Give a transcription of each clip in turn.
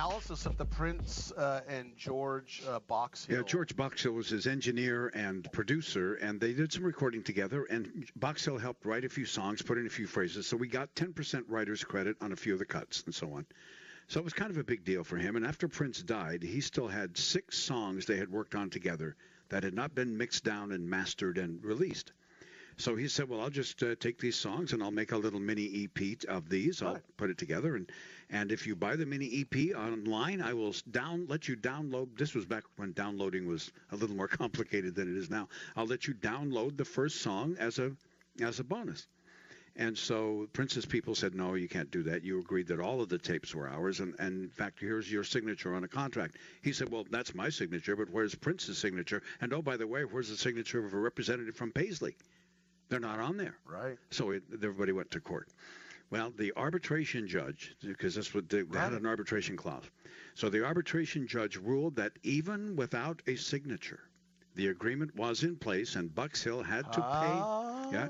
analysis of the Prince and George Boxill? Yeah, George Boxill was his engineer and producer, and they did some recording together, and Boxill helped write a few songs, put in a few phrases, so we got 10% writer's credit on a few of the cuts and so on. So it was kind of a big deal for him, and after Prince died, he still had 6 songs they had worked on together that had not been mixed down and mastered and released. So he said, well, I'll just take these songs and I'll make a little mini EP of these. I'll put it together. And if you buy the mini EP online, I will let you download. This was back when downloading was a little more complicated than it is now. I'll let you download the first song as a bonus. And so Prince's people said, no, you can't do that. You agreed that all of the tapes were ours. And in fact, here's your signature on a contract. He said, well, that's my signature, but where's Prince's signature? And oh, by the way, where's the signature of a representative from Paisley? They're not on there. Right. So everybody went to court. Well, the arbitration judge, because that's what they had an arbitration clause. So the arbitration judge ruled that even without a signature, the agreement was in place, and Boxill had to pay.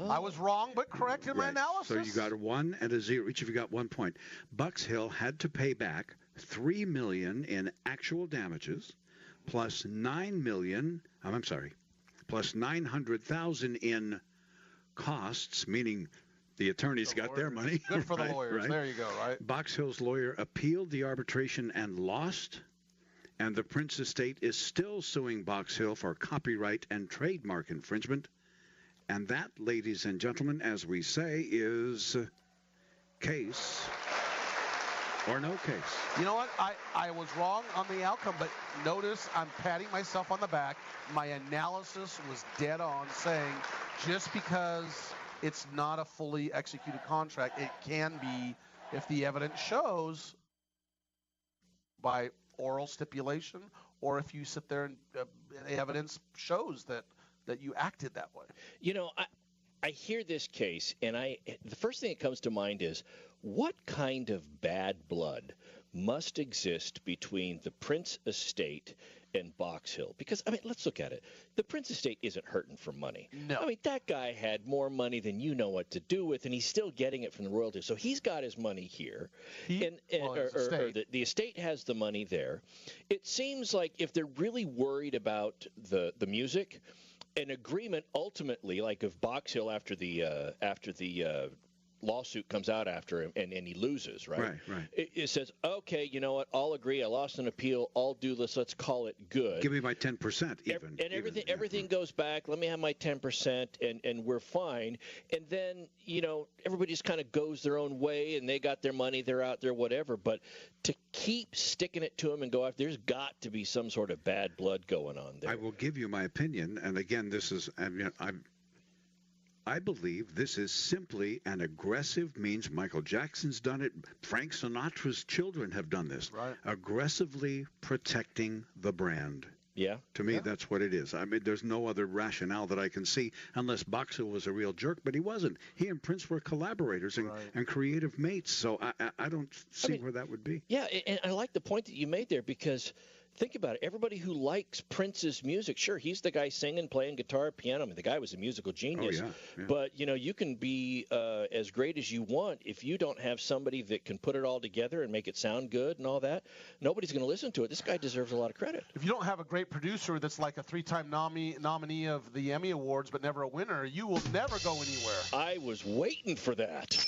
I was wrong, but correct in my analysis. So you got a 1 and a 0. Each of you got 1 point. Boxill had to pay back $3 million in actual damages, plus $9 million. Plus $900,000 in costs, meaning the attorneys got their money. Good for the lawyers. Right? There you go, right? Boxhill's lawyer appealed the arbitration and lost, and the Prince estate is still suing Boxill for copyright and trademark infringement. And that, ladies and gentlemen, as we say, is case or no case. You know what? I was wrong on the outcome, but notice I'm patting myself on the back. My analysis was dead on, saying just because it's not a fully executed contract, it can be if the evidence shows by oral stipulation, or if you sit there and evidence shows that you acted that way. You know, I hear this case, and the first thing that comes to mind is, what kind of bad blood must exist between the Prince estate and Boxill? Because, I mean, let's look at it. The Prince estate isn't hurting for money. No. I mean, that guy had more money than you know what to do with, and he's still getting it from the royalties. So he's got his money here. The estate has the money there. It seems like if they're really worried about the music, an agreement ultimately, like if Boxill after the lawsuit comes out after him and he loses, right? Right. It says, okay, you know what? I'll agree. I lost an appeal. I'll do this. Let's call it good. Give me my 10% even. And everything goes back. Let me have my 10% and we're fine. And then, you know, everybody just kind of goes their own way and they got their money. They're out there, whatever. But to keep sticking it to them and go after, there's got to be some sort of bad blood going on there. I will give you my opinion. And again, this is, I believe this is simply an aggressive means. Michael Jackson's done it. Frank Sinatra's children have done this. Right. Aggressively protecting the brand. Yeah. To me, that's what it is. I mean, there's no other rationale that I can see, unless Boxill was a real jerk, but he wasn't. He and Prince were collaborators and creative mates, so I don't see where that would be. Yeah, and I like the point that you made there, because think about it. Everybody who likes Prince's music, sure, he's the guy singing, playing guitar, piano. I mean, the guy was a musical genius. Oh, yeah. But, you know, you can be as great as you want. If you don't have somebody that can put it all together and make it sound good and all that, nobody's going to listen to it. This guy deserves a lot of credit. If you don't have a great producer that's like a 3-time nominee of the Emmy Awards but never a winner, you will never go anywhere. I was waiting for that.